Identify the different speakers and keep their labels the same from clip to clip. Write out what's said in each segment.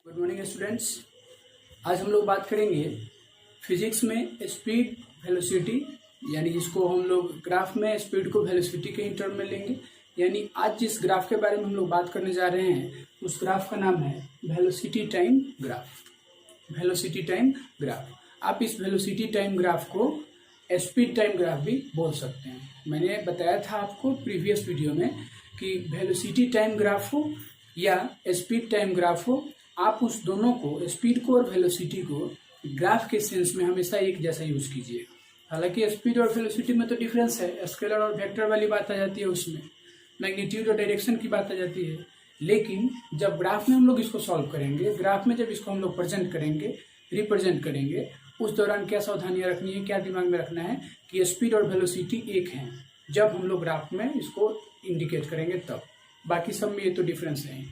Speaker 1: Good morning students. आज हम लोग बात करेंगे फिजिक्स में स्पीड वेलोसिटी, यानी जिसको हम लोग ग्राफ में स्पीड को वेलोसिटी के टर्म में लेंगे। यानी आज जिस ग्राफ के बारे में हम लोग बात करने जा रहे हैं उस ग्राफ का नाम है velocity time graph. Velocity time graph, आप इस वेलोसिटी टाइम ग्राफ को स्पीड टाइम ग्राफ भी बोल सकते हैं। मैंने बताया था आपको प्रीवियस वीडियो में कि वेलोसिटी टाइम ग्राफ हो या स्पीड टाइम ग्राफ हो, आप उस दोनों को, स्पीड को और वेलोसिटी को, ग्राफ के सेंस में हमेशा एक जैसा यूज कीजिए। हालांकि स्पीड और वेलोसिटी में तो डिफरेंस है, स्केलर और वेक्टर वाली बात आ जाती है, उसमें मैग्नीट्यूड और डायरेक्शन की बात आ जाती है। लेकिन जब ग्राफ में हम लोग इसको सॉल्व करेंगे, ग्राफ में जब इसको हम लोग प्रेजेंट करेंगे, रिप्रेजेंट करेंगे, उस दौरान क्या सावधानियां रखनी है, क्या दिमाग में रखना है कि स्पीड और वेलोसिटी एक हैं जब हम लोग ग्राफ में इसको इंडिकेट करेंगे तब। बाकी सब में ये तो डिफरेंस है।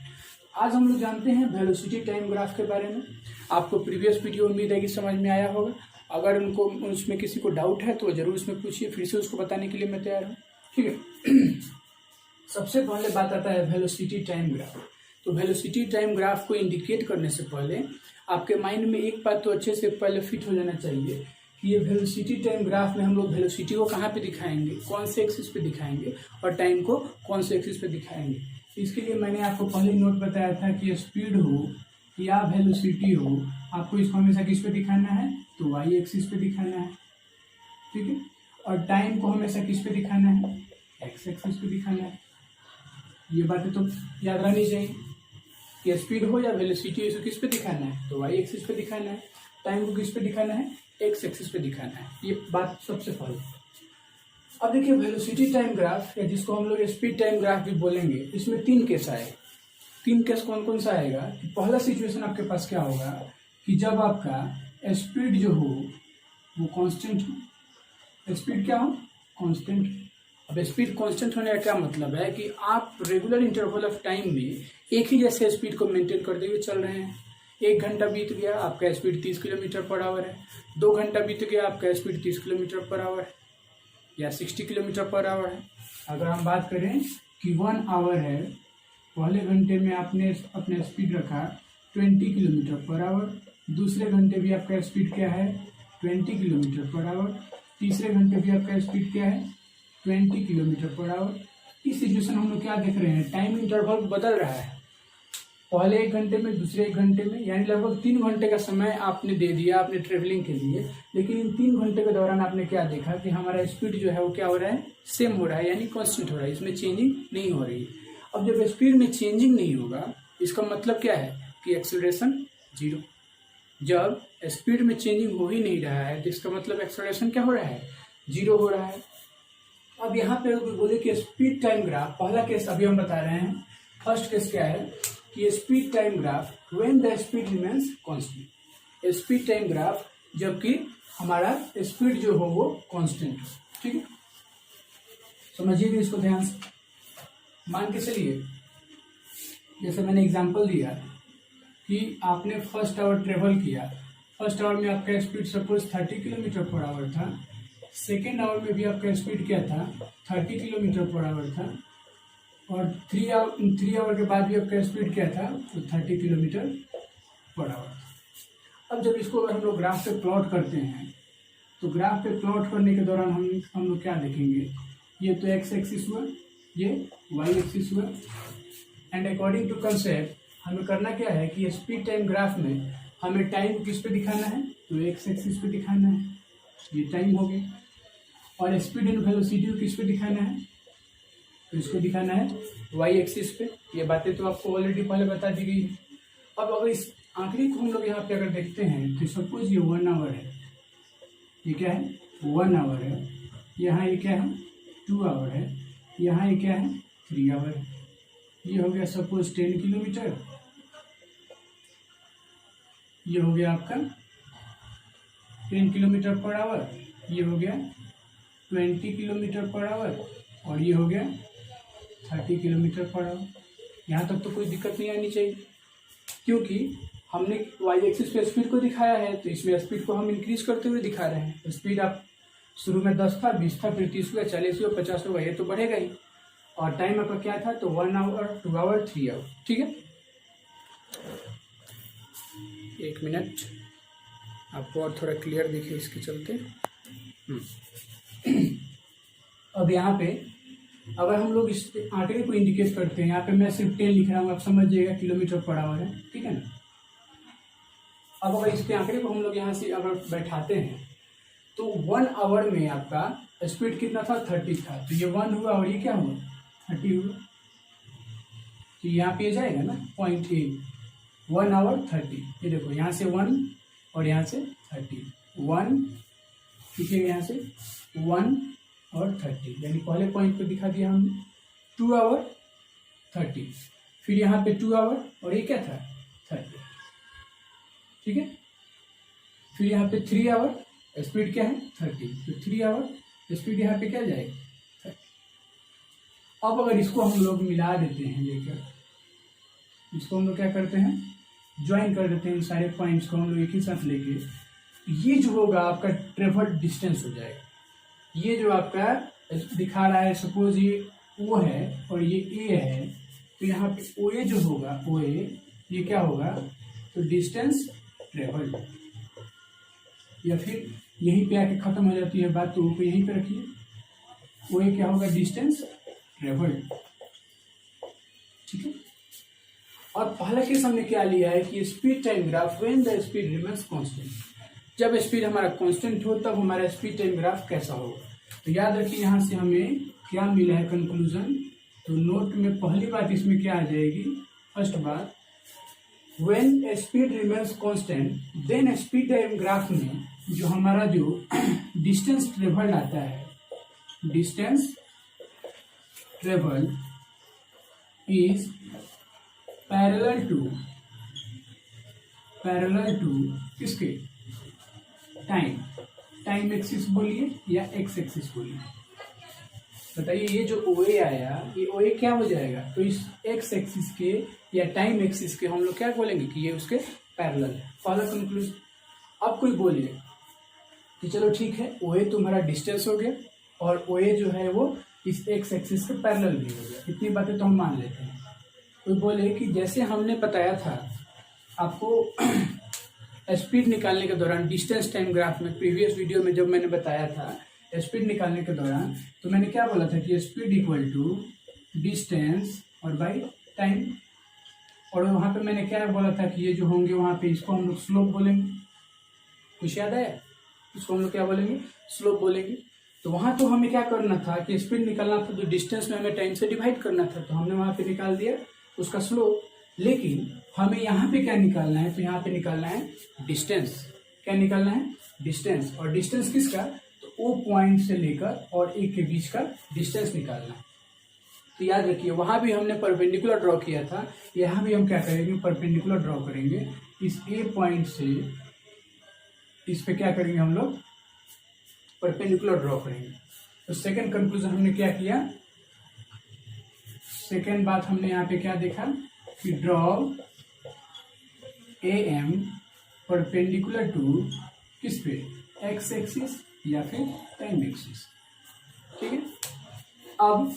Speaker 1: आज हम लोग जानते हैं वेलोसिटी टाइम ग्राफ के बारे में। आपको प्रीवियस वीडियो उम्मीद है कि समझ में आया होगा। अगर उनको उसमें किसी को डाउट है तो जरूर उसमें पूछिए, फिर से उसको बताने के लिए मैं तैयार हूँ। ठीक है। सबसे पहले बात आता है वेलोसिटी टाइम ग्राफ। तो वेलोसिटी टाइम ग्राफ को इंडिकेट करने से पहले आपके माइंड में एक बात तो अच्छे से पहले फिट हो जाना चाहिए कि ये वेलोसिटी टाइम ग्राफ में हम लोग वेलोसिटी को कहाँ पे दिखाएंगे, कौन से एक्सिस पे दिखाएंगे, और टाइम को कौन से एक्सिस पे दिखाएंगे। इसके लिए मैंने आपको पहले नोट बताया था कि स्पीड हो या वेलोसिटी हो, आपको इसको हमेशा किस पे दिखाना है, तो वाई एक्सिस पे दिखाना है। ठीक है। और टाइम को हमेशा किस पे दिखाना है, एक्स एक्सिस पे दिखाना है। ये बातें तो याद रहनी चाहिए कि स्पीड हो या वेलोसिटी, इसको किस पे दिखाना है, तो वाई एक्सिस पे दिखाना है। टाइम को किस पे दिखाना है, एक्स एक्सिस पे दिखाना है। ये बात सबसे पहले। अब देखिए वेलोसिटी टाइम ग्राफ, या जिसको हम लोग स्पीड टाइम ग्राफ भी बोलेंगे, इसमें 3 केस आएगा। 3 केस कौन कौन सा आएगा कि पहला सिचुएशन आपके पास क्या होगा कि जब आपका स्पीड जो हो वो कांस्टेंट हो। स्पीड क्या हो, कांस्टेंट। अब स्पीड कांस्टेंट होने का क्या मतलब है कि आप रेगुलर इंटरवल ऑफ टाइम में एक ही जैसे स्पीड को मेंटेन करते हुए चल रहे हैं। 1 घंटा बीत गया, आपका स्पीड 30 किलोमीटर पर आवर है। 2 घंटा बीत गया, आपका स्पीड 30 किलोमीटर पर आवर है या 60 किलोमीटर पर आवर है। अगर हम बात करें कि 1 आवर है, पहले घंटे में आपने अपना स्पीड रखा 20 किलोमीटर पर आवर, दूसरे घंटे भी आपका स्पीड क्या है, 20 किलोमीटर पर आवर, तीसरे घंटे भी आपका स्पीड क्या है, 20 किलोमीटर पर आवर। इस सिचुएशन हम लोग क्या देख रहे हैं, टाइम इंटरवल बदल रहा है। पहले 1 घंटे में, दूसरे 1 घंटे में, यानी लगभग 3 घंटे का समय आपने दे दिया अपने ट्रेवलिंग के लिए। लेकिन इन 3 घंटे के दौरान आपने क्या देखा कि हमारा स्पीड जो है वो क्या हो रहा है, सेम हो रहा है, यानी कांस्टेंट हो रहा है, इसमें चेंजिंग नहीं हो रही है। अब जब स्पीड में चेंजिंग नहीं होगा, इसका मतलब क्या है कि एक्सेलरेशन 0। जब स्पीड में चेंजिंग हो ही नहीं रहा है तो इसका मतलब एक्सेलरेशन क्या हो रहा है, 0 हो रहा है। अब यहाँ पे बोले कि स्पीड टाइम ग्राफ, पहला केस अभी हम बता रहे हैं। फर्स्ट केस क्या है कि speed time graph when the speed remains constant. Speed time graph जबकि हमारा स्पीड जो हो वो कांस्टेंट हो। ठीक है, समझिए इसको ध्यान से। मान के चलिए, जैसे मैंने एग्जांपल दिया कि आपने फर्स्ट आवर ट्रेवल किया। फर्स्ट आवर में आपका speed suppose 30 kilometre per hour था। सेकेंड आवर में भी आपका स्पीड क्या था, 30 किलोमीटर पर आवर था। और 3 आवर के बाद भी आपका स्पीड क्या था, तो 30 किलोमीटर पर आवर। अब जब इसको अगर हम लोग ग्राफ पे प्लॉट करते हैं, तो ग्राफ पे प्लॉट करने के दौरान हम लोग क्या देखेंगे, ये तो एक्स एक्सिस हुआ, ये वाई एक्सिस हुआ। एंड अकॉर्डिंग टू कंसेप्ट हमें करना क्या है कि स्पीड टाइम ग्राफ में हमें टाइम किस पे दिखाना है, तो एक्स एक्सिस पे दिखाना है, ये टाइम हो गया। और स्पीड एंड वेलोसिटी किस पे दिखाना है, तो इसको दिखाना है वाई एक्सिस पे। ये बातें तो आपको ऑलरेडी पहले बता दी गई है। अब अगर इस आंकड़े को हम लोग यहाँ पे अगर देखते हैं तो सपोज ये 1 आवर है, ये क्या है, 1 आवर है। यहाँ ये क्या है, 2 आवर है। यहाँ ये क्या है, 3 आवर है। ये हो गया सपोज 10 किलोमीटर। ये हो गया आपका 10 किलोमीटर पर आवर। ये हो गया 20 किलोमीटर पर आवर। और ये हो गया 30 किलोमीटर पर आवर। यहाँ तक तो कोई दिक्कत नहीं आनी चाहिए, क्योंकि हमने वाई एक्सिस पे स्पीड को दिखाया है, तो इसमें स्पीड को हम इंक्रीज करते हुए दिखा रहे हैं। तो स्पीड आप शुरू में 10 था, 20 था, फिर 30 हुआ, 40 हुआ, 50 हुआ, ये तो बढ़ेगा ही। और टाइम आपका क्या था, तो 1 आवर, 2 आवर, 3 आवर। ठीक है। एक मिनट, आपको और थोड़ा क्लियर दिखे इसके चलते। अब यहाँ पे अगर हम लोग इस आंकड़े को इंडिकेट करते हैं, यहाँ पे मैं सिर्फ 10 लिख रहा हूँ, आप समझ जाइएगा किलोमीटर पर आवर है, ठीक है ना। अब अगर इसके आंकड़े को हम लोग यहाँ से अगर बैठाते हैं तो 1 आवर में आपका स्पीड कितना था, 30 था, तो ये 1 हुआ और ये क्या हुआ, 30 हुआ। तो यहाँ पे जाएगा ना 0.8, 1 आवर 30, ये देखो यहाँ से 1 और यहाँ से 30, 1 ठीक है, यहाँ से 1 और 30, यानी पहले पॉइंट पे दिखा दिया हमने 2 आवर 30, फिर यहाँ पे 2 आवर और ये क्या था 30, ठीक है। फिर यहाँ पे 3 आवर, स्पीड क्या है 30, तो 3 आवर स्पीड यहाँ पे क्या जाएगा 30। अब अगर इसको हम लोग मिला देते हैं, लेकर इसको हम लोग क्या करते हैं, ज्वाइन कर देते हैं, इन सारे पॉइंट्स को हम लोग एक ही साथ लेके, ये जो होगा आपका ट्रेवल डिस्टेंस हो जाएगा। ये जो आपका दिखा रहा है, सपोज ये ओ है और ये ए है, तो यहाँ पे ओ ए जो होगा, ओ ए ये क्या होगा, तो डिस्टेंस ट्रेवल, या फिर यहीं पे आके खत्म हो जाती है बात, तो ओ को यहीं पे रखिए, ओ ए क्या होगा, डिस्टेंस ट्रेवल, ठीक है। और पहला केस हमने क्या लिया है कि speed time graph when the speed remains constant, जब स्पीड हमारा कांस्टेंट हो तब हमारा स्पीड टाइम ग्राफ कैसा होगा। तो याद रखिए यहाँ से हमें क्या मिला है कंक्लूजन, तो नोट में पहली बात इसमें क्या आ जाएगी, फर्स्ट बात, when speed remains constant then speed time graph में जो हमारा जो डिस्टेंस ट्रेवल्ड आता है, distance travel is parallel to किसके, टाइम एक्सिस बोलिए या एक्स एक्सिस बोलिए, बताइए। ये जो ओ ए आया, ये ओ ए क्या हो जाएगा, तो इस एक्स एक्सिस के या टाइम एक्सिस के हम लोग क्या बोलेंगे कि ये उसके पैरेलल है, पहला कंक्लूजन। अब कोई बोले कि चलो ठीक है, ओ ए तुम्हारा डिस्टेंस हो गया और ओ ए जो है वो इस एक्स एक्सिस के पैरेलल भी हो गया, इतनी बातें तो हम मान लेते हैं। कोई बोले कि जैसे हमने बताया था आपको स्पीड निकालने के दौरान डिस्टेंस टाइम ग्राफ में, प्रीवियस वीडियो में जब मैंने बताया था स्पीड निकालने के दौरान, तो मैंने क्या बोला था कि स्पीड इक्वल टू डिस्टेंस और बाई टाइम, और वहाँ पे मैंने क्या बोला था कि ये जो होंगे वहाँ पे इसको हम लोग स्लोप बोलेंगे, कुछ याद है, इसको हम लोग क्या बोलेंगे, स्लोप बोलेंगे। तो वहाँ तो हमें क्या करना था कि स्पीड निकालना था, तो डिस्टेंस में हमें टाइम से डिवाइड करना था, तो हमने वहाँ पे निकाल दिया उसका स्लोप। लेकिन हमें यहाँ पे क्या निकालना है, तो यहाँ पे निकालना है डिस्टेंस, क्या निकालना है, डिस्टेंस, और डिस्टेंस किसका, तो ओ पॉइंट से लेकर और ए के बीच का डिस्टेंस निकालना है। तो याद रखिए वहाँ भी हमने परपेंडिकुलर ड्रॉ किया था, यहाँ भी हम क्या करेंगे, परपेंडिकुलर ड्रॉ करेंगे, इस ए पॉइंट से इस पे क्या करेंगे हम लोग, परपेंडिकुलर ड्रॉ करेंगे। तो सेकंड कंक्लूजन हमने क्या किया, सेकंड बात हमने यहाँ पे क्या देखा कि draw A M perpendicular to किस पे, एक्स एक्सिस या फिर टाइम एक्सिस, ठीक है। अब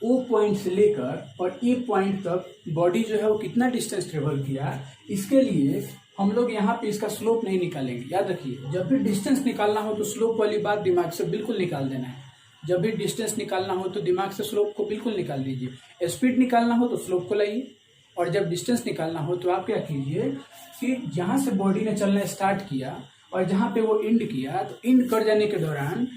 Speaker 1: ओ पॉइंट से लेकर और ए पॉइंट तक बॉडी जो है वो कितना डिस्टेंस ट्रेवल किया, इसके लिए हम लोग यहाँ पे इसका स्लोप नहीं निकालेंगे। याद रखिए जब भी डिस्टेंस निकालना हो तो स्लोप वाली बात दिमाग से बिल्कुल निकाल देना है। जब भी डिस्टेंस निकालना हो तो दिमाग से स्लोप को बिल्कुल निकाल दीजिए। स्पीड निकालना हो तो स्लोप को लाइए, और जब डिस्टेंस निकालना हो तो आप क्या कीजिए कि जहाँ से बॉडी ने चलना स्टार्ट किया और जहाँ पे वो एंड किया, तो एंड कर जाने के दौरान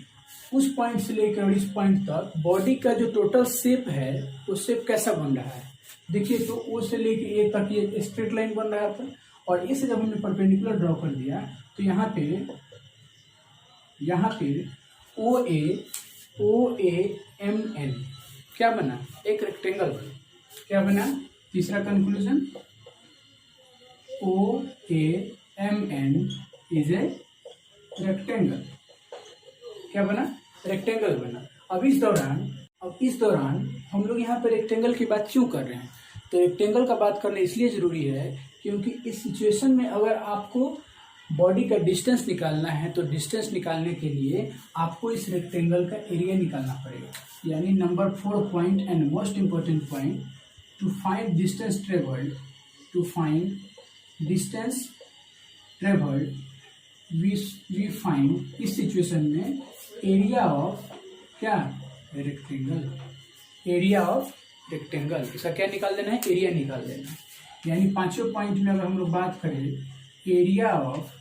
Speaker 1: उस पॉइंट से लेकर इस पॉइंट तक बॉडी का जो टोटल शेप है वो शेप कैसा बन रहा है। देखिए तो ओ से लेकर ए तक ये स्ट्रेट लाइन बन रहा था, और इसे जब हमने परपेंडिकुलर ड्रॉ कर दिया तो यहाँ पे ओ ए एम एन क्या बना, एक रेक्टेंगल बना। क्या बना, तीसरा conclusion, O A M N is a rectangle. क्या बना, रेक्टेंगल बना। अब इस दौरान हम लोग यहाँ पर रेक्टेंगल की बात क्यों कर रहे हैं, तो रेक्टेंगल का बात करना इसलिए जरूरी है क्योंकि इस सिचुएशन में अगर आपको बॉडी का डिस्टेंस निकालना है तो डिस्टेंस निकालने के लिए आपको इस रेक्टेंगल का एरिया निकालना पड़ेगा। यानी number 4 point and most important point, to find distance travelled, to find distance travelled we find इस सिचुएशन में एरिया ऑफ क्या रेक्टेंगल, एरिया ऑफ रेक्टेंगल, इसका क्या निकाल देना है, एरिया निकाल देना है। यानी पांचों पॉइंट में अगर हम लोग बात करें एरिया ऑफ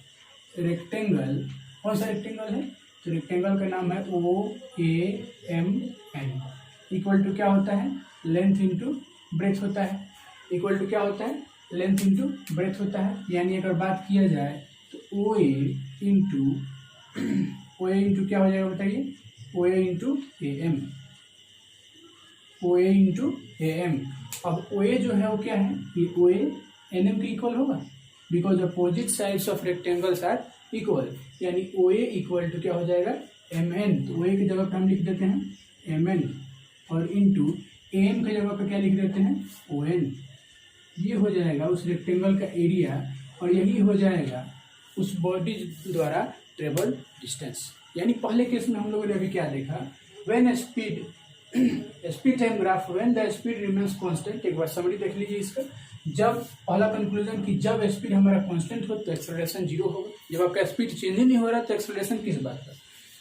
Speaker 1: रेक्टेंगल, कौन सा रेक्टेंगल है, तो रेक्टेंगल का नाम है OAMN, इक्वल टू क्या होता है, लेंथ इंटू ब्रेथ होता है, इक्वल टू क्या होता है, लेंथ इंटू ब्रेथ होता है। यानी अगर बात किया जाए तो OA इंटू क्या हो जाएगा बताइए, OA into AM, OA into AM। अब OA जो है वो क्या है, ये OA NM के इक्वल होगा, because opposite sides of rectangles are equal, यानी OA इक्वल टू क्या हो जाएगा MN, तो OA की जगह पर हम लिख देते हैं MN और इंटू AM की जगह पर क्या लिख देते हैं ON। ये हो जाएगा उस रेक्टेंगल का एरिया और यही हो जाएगा उस बॉडी द्वारा ट्रेवल डिस्टेंस। यानी पहले केस में हम लोगों ने अभी क्या देखा, when speed time graph, when the speed remains constant, एक बार समरी देख लीजिए इसका। जब पहला कंक्लूजन कि जब स्पीड हमारा कांस्टेंट हो तो एक्सेलरेशन जीरो होगा, जब आपका स्पीड चेंज ही नहीं हो रहा तो एक्सेलरेशन किस बात का,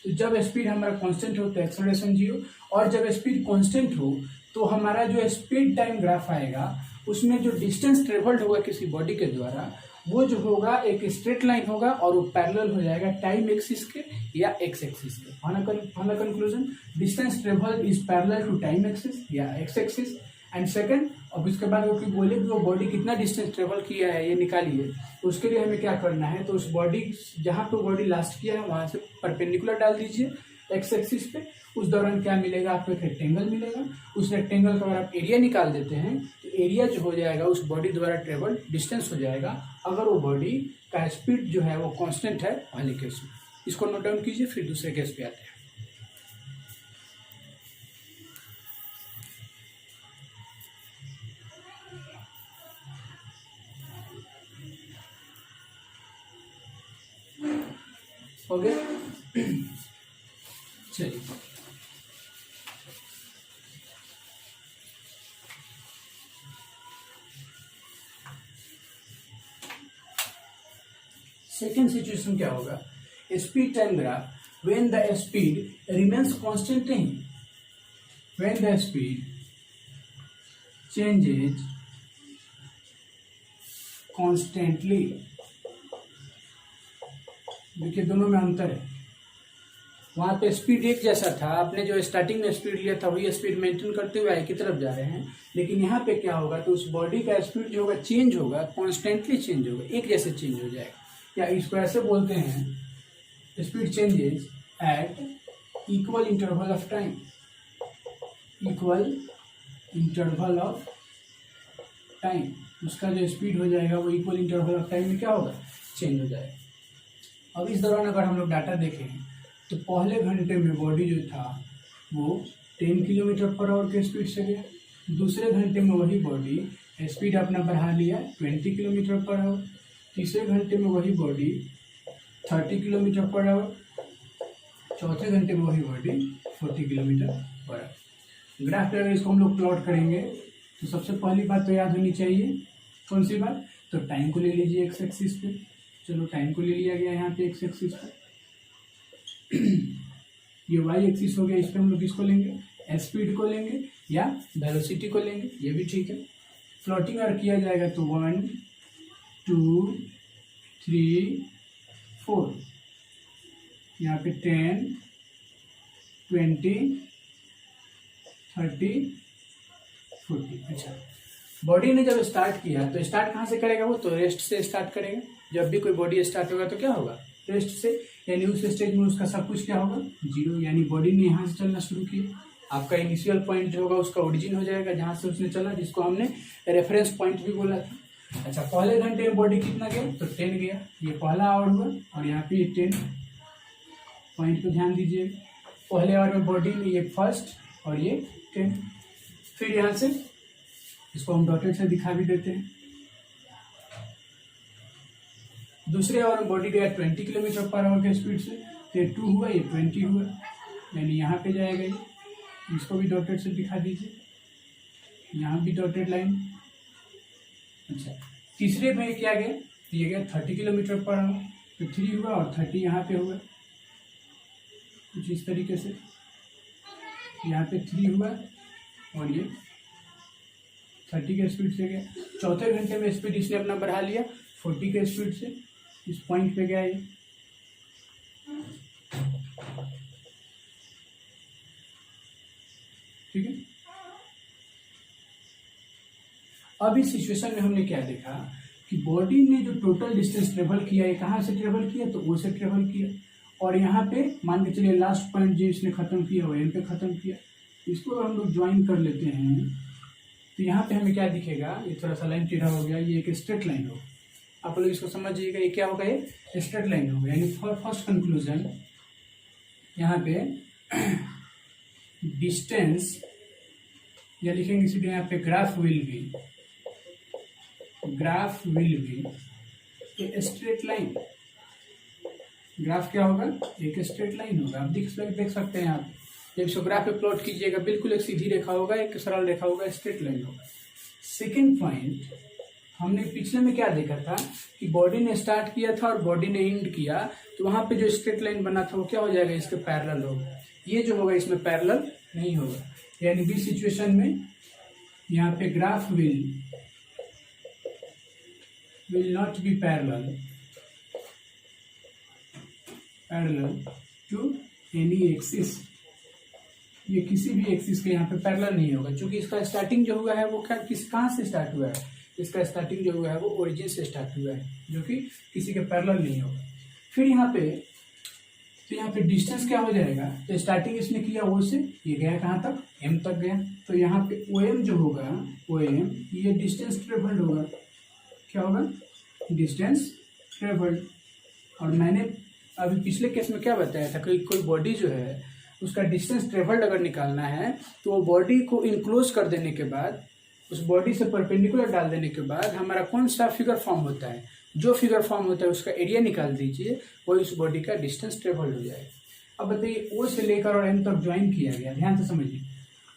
Speaker 1: तो जब स्पीड हमारा कांस्टेंट हो तो एक्सेलरेशन जीरो, और जब स्पीड कांस्टेंट हो तो हमारा जो स्पीड टाइम ग्राफ आएगा उसमें जो डिस्टेंस ट्रेवल्ड होगा किसी बॉडी के द्वारा वो जो होगा एक स्ट्रेट लाइन होगा और वो पैरेलल हो जाएगा टाइम एक्सिस के या एक्स एक्सिस के। पहला conclusion, distance travelled is parallel to time axis या एक्स एक्सिस। एंड सेकंड, अब इसके बाद वो बोले कि वो बॉडी कितना डिस्टेंस ट्रेवल किया है ये निकालिए, तो उसके लिए हमें क्या करना है, तो उस बॉडी जहाँ पे बॉडी लास्ट किया है वहाँ से परपेंडिकुलर डाल दीजिए एक्स एक्सिस पे। उस दौरान क्या मिलेगा आपको, एक रेक्टेंगल मिलेगा। उस रेक्टेंगल का अगर आप एरिया निकाल देते हैं तो एरिया जो हो जाएगा उस बॉडी द्वारा ट्रेवल डिस्टेंस हो जाएगा, अगर वो बॉडी का स्पीड जो है वो कांस्टेंट है पहले केस में। इसको नोट डाउन कीजिए, फिर दूसरे केस पे आते हैं। हो गया, चलिए सेकेंड सिचुएशन क्या होगा, speed time graph when the speed remains constant नहीं, when the speed changes constantly. देखिए दोनों में अंतर है, वहाँ पे स्पीड एक जैसा था, आपने जो स्टार्टिंग में स्पीड लिया था वही स्पीड मेंटेन करते हुए आगे की तरफ जा रहे हैं, लेकिन यहाँ पे क्या होगा, तो उस बॉडी का स्पीड जो होगा चेंज होगा, कॉन्स्टेंटली चेंज होगा, एक जैसे चेंज हो जाएगा। या इसको ऐसे बोलते हैं speed changes at equal interval of time, equal interval of time, उसका जो स्पीड हो जाएगा वो इक्वल इंटरवल ऑफ टाइम में क्या होगा, चेंज हो जाएगा। अब इस दौरान अगर हम लोग डाटा देखें तो पहले घंटे में बॉडी जो था वो 10 किलोमीटर पर आवर के स्पीड से गया, दूसरे घंटे में वही बॉडी स्पीड अपना बढ़ा लिया 20 किलोमीटर पर आवर, तीसरे घंटे में वही बॉडी 30 किलोमीटर पर आवर, चौथे घंटे में वही body 40 kilometre per hour. Graph पे अगर इसको हम लोग प्लॉट करेंगे तो सबसे पहली बात तो याद होनी चाहिए, कौन सी बात, तो टाइम को ले लीजिए एक्स एक्सिस पे। चलो टाइम को ले लिया गया यहाँ पे एक्स एक्सिस पे, ये वाई एक्सिस हो गया, इस पर हम लोग किसको लेंगे, स्पीड को लेंगे या वेलोसिटी को लेंगे, ये भी ठीक है। प्लॉटिंग अगर किया जाएगा तो 1 2 3 4, यहाँ पे 10 20 30 40। अच्छा, बॉडी ने जब स्टार्ट किया तो स्टार्ट कहाँ से करेगा, वो तो रेस्ट से स्टार्ट करेगा। जब भी कोई बॉडी स्टार्ट होगा तो क्या होगा, रेस्ट से, यानी उस स्टेज में उसका सब कुछ क्या होगा, जीरो। यानी बॉडी ने यहाँ से चलना शुरू किया, आपका इनिशियल पॉइंट जो होगा उसका ओरिजिन हो जाएगा जहाँ से उसने चला, जिसको हमने रेफरेंस पॉइंट भी बोला था। अच्छा, पहले घंटे में बॉडी कितना गया, तो 10 गया, ये पहला आवर हुआ, और यहाँ पे ये 10 पॉइंट पे ध्यान दीजिए। पहले आवर में बॉडी में ये फर्स्ट और ये 10, फिर यहाँ से इसको हम डॉटेड से दिखा भी देते हैं। दूसरे आवर में बॉडी गया 20 किलोमीटर पर आवर के स्पीड से, तो ये 2 हुआ, ये 20 हुआ, यानी यहाँ पे जाएगा ये, इसको भी डॉटेड से दिखा दीजिए, यहाँ भी डॉटेड लाइन। अच्छा, तीसरे में क्या गया, ये गया 30 किलोमीटर पर आवर, तो 3 हुआ और 30 यहाँ पे हुआ, कुछ इस तरीके से यहाँ पे 3 हुआ और ये 30 के स्पीड से गया। चौथे घंटे में स्पीड इसने अपना बढ़ा लिया 40 के स्पीड से, इस पॉइंट पे गया ये। ठीक है, अब इस सिचुएशन में हमने क्या देखा कि बॉडी ने जो टोटल डिस्टेंस ट्रेवल किया है, कहाँ से ट्रेवल किया, तो ओ से ट्रेवल किया, और यहाँ पे मान के चलिए लास्ट पॉइंट जो इसने खत्म किया वो एम पे खत्म किया। इसको हम लोग ज्वाइन कर लेते हैं, तो यहाँ पे हमें क्या दिखेगा, ये थोड़ा सा लाइन टेढ़ा हो गया, ये एक स्ट्रेट लाइन होगा। आप लोग इसको समझिएगा, ये क्या होगा, ये स्ट्रेट लाइन होगा। यानी फर्स्ट कंक्लूजन यहाँ पे डिस्टेंस, या लिखेंगे सीधे यहाँ पे graph will be a straight line. Graph क्या होगा, एक स्ट्रेट लाइन होगा। आप देख सकते हैं, आप जब इसको ग्राफ पे प्लॉट कीजिएगा, बिल्कुल एक सीधी रेखा होगा, एक सरल रेखा होगा, स्ट्रेट लाइन होगा। सेकंड पॉइंट, हमने पिछले में क्या देखा था कि बॉडी ने स्टार्ट किया था और बॉडी ने एंड किया, तो वहां पे जो स्ट्रेट लाइन बना था वो क्या हो जाएगा, इसके पैरेलल होगा। ये जो होगा इसमें पैरेलल नहीं होगा, यानी भी सिचुएशन में यहाँ पे graph will not be parallel to any axis. ये किसी भी एक्सिस के यहाँ पे पैरेलल नहीं होगा, क्योंकि इसका स्टार्टिंग जो हुआ है वो कहाँ से स्टार्ट हुआ है, इसका स्टार्टिंग जो हुआ है वो ओरिजिन से स्टार्ट हुआ है, जो कि किसी के पैरेलल नहीं होगा। फिर यहाँ पे डिस्टेंस क्या हो जाएगा, तो स्टार्टिंग इसने किया ओ से, ये गया कहाँ तक, एम तक गया, तो यहाँ पे ओ एम जो होगा, ओ एम ये डिस्टेंस ट्रेवल्ड होगा। क्या होगा, डिस्टेंस ट्रेवल्ड। और मैंने अभी पिछले केस में क्या बताया था कि कोई बॉडी जो है उसका डिस्टेंस ट्रेवल्ड अगर निकालना है, तो वो बॉडी को इनक्लोज कर देने के बाद, उस बॉडी से परपेंडिकुलर डाल देने के बाद हमारा कौन सा फिगर फॉर्म होता है, जो फिगर फॉर्म होता है उसका एरिया निकाल दीजिए, वही उस बॉडी का डिस्टेंस ट्रेवल्ड हो जाएगा। अब बताइए, ओ से लेकर और एम तक ज्वाइन किया गया, ध्यान से समझिए,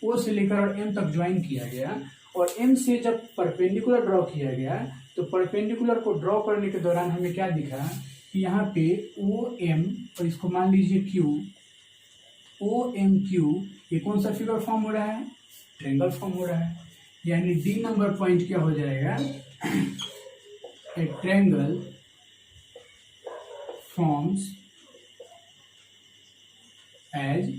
Speaker 1: ओ से लेकर और एम तक ज्वाइन किया गया, और एम से जब परपेंडिकुलर ड्रॉ किया गया, तो परपेंडिकुलर को ड्रॉ करने के दौरान हमें क्या दिखा कि यहाँ पे ओ एम, और इसको मान लीजिए क्यू, ओ एम क्यू, ये कौन सा फिगर फॉर्म हो रहा है, ट्रायंगल फॉर्म हो रहा है। यानी डी नंबर पॉइंट क्या हो जाएगा, a triangle forms as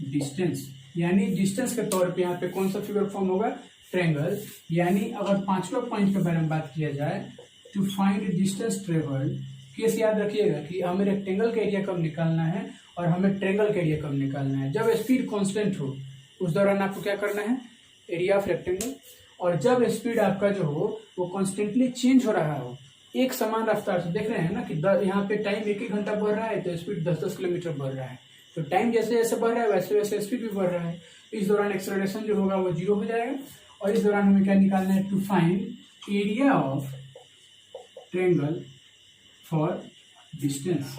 Speaker 1: distance. यानी डिस्टेंस के तौर पे यहाँ पे कौन सा फिगर फॉर्म होगा, ट्रायंगल। यानी अगर पांचवा पॉइंट के बारे में बात किया जाए, to find distance travelled, case याद रखिएगा कि हमें रेक्टेंगल का एरिया कब निकालना है और हमें ट्रायंगल का एरिया कब निकालना है। जब स्पीड कांस्टेंट हो उस दौरान आपको क्या करना है, एरिया ऑफ रेक्टेंगल। और जब स्पीड आपका जो हो वो कॉन्स्टेंटली चेंज हो रहा हो, एक समान रफ्तार से, देख रहे हैं ना कि यहाँ पे टाइम 1-1 घंटा बढ़ रहा है, तो स्पीड 10-10 किलोमीटर बढ़ रहा है, तो टाइम जैसे जैसे बढ़ रहा है वैसे वैसे स्पीड भी बढ़ रहा है। इस दौरान एक्सेलरेशन जो होगा वो 0 हो जाएगा। और इस दौरान हमें क्या निकालना है, to find area of triangle for distance.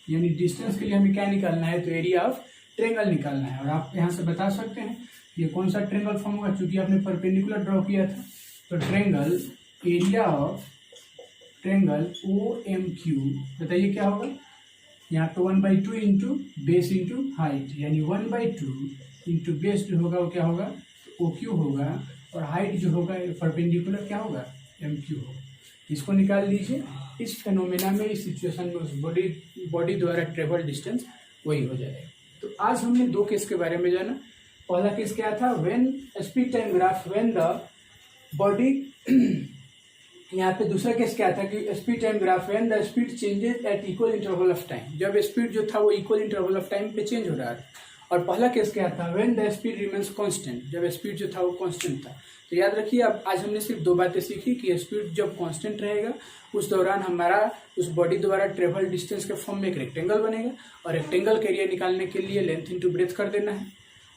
Speaker 1: यानी डिस्टेंस के लिए हमें क्या निकालना है, तो एरिया ऑफ ट्रायंगल निकालना है। और आप यहाँ से बता सकते हैं ये कौन सा ट्रायंगल फॉर्म होगा, चूंकि आपने परपेंडिकुलर ड्रॉ किया था, तो triangle area of triangle O M Q, बताइए क्या होगा, यहाँ पे 1/2 इंटू बेस इंटू हाइट, यानी 1/2 इंटू बेस जो होगा वो क्या होगा, ओ क्यू होगा, और हाइट जो होगा परपेंडिकुलर क्या होगा, एम क्यू होगा। इसको निकाल लीजिए। इस फेनोमेना में, इस सिचुएशन में उस बॉडी द्वारा ट्रेवल डिस्टेंस वही हो जाएगा। तो आज हमने 2 केस के बारे में जाना। पहला केस क्या था, when speed time graph, when the body, यहाँ पे दूसरा केस क्या था कि speed time graph when the speed changes at equal interval of time, जब स्पीड जो था वो इक्वल इंटरवल ऑफ टाइम पे चेंज हो रहा था। और पहला केस क्या था, when the speed remains constant, जब स्पीड जो था वो कांस्टेंट था। तो याद रखिए, अब आज हमने सिर्फ 2 बातें सीखी कि स्पीड जब कांस्टेंट रहेगा उस दौरान हमारा उस बॉडी द्वारा ट्रेवल डिस्टेंस के फॉर्म में एक रेक्टेंगल बनेगा, और रेक्टेंगल का एरिया निकालने के लिए लेंथ इंटू ब्रेथ कर देना है।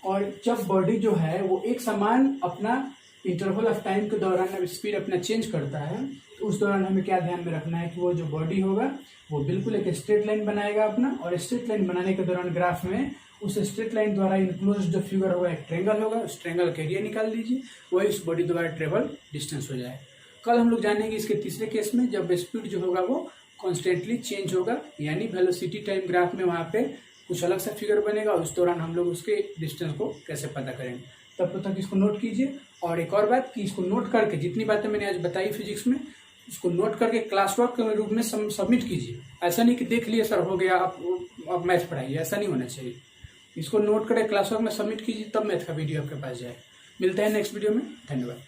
Speaker 1: और जब बॉडी जो है वो एक समान अपना इंटरवल ऑफ टाइम के दौरान अब स्पीड अपना चेंज करता है, तो उस दौरान हमें क्या ध्यान में रखना है कि वो जो बॉडी होगा वो बिल्कुल एक स्ट्रेट लाइन बनाएगा अपना, और स्ट्रेट लाइन बनाने के दौरान ग्राफ में उस स्ट्रेट लाइन द्वारा इनक्लोज जो फिगर होगा एक ट्रेंगल होगा, उस ट्रेंगल का एरिया निकाल लीजिए, वही उस बॉडी द्वारा ट्रेवल डिस्टेंस हो जाए। कल हम लोग जानेंगे इसके तीसरे केस में, जब स्पीड जो होगा वो कॉन्स्टेंटली चेंज होगा, यानी वेलोसिटी टाइम ग्राफ में वहाँ पे कुछ अलग सा फिगर बनेगा, उस दौरान हम लोग उसके डिस्टेंस को कैसे पता करेंगे। तब तक इसको नोट कीजिए। और एक और बात कि इसको नोट करके जितनी बातें मैंने आज बताई फिजिक्स में, उसको नोट करके क्लास वर्क के रूप में सबमिट कीजिए। ऐसा नहीं कि देख लिए सर हो गया आप मैथ पढ़ाइए, ऐसा नहीं होना चाहिए। इसको नोट करके क्लास वर्क में सबमिट कीजिए, तब मैथ का वीडियो आपके पास जाए। मिलते हैं नेक्स्ट वीडियो में, धन्यवाद।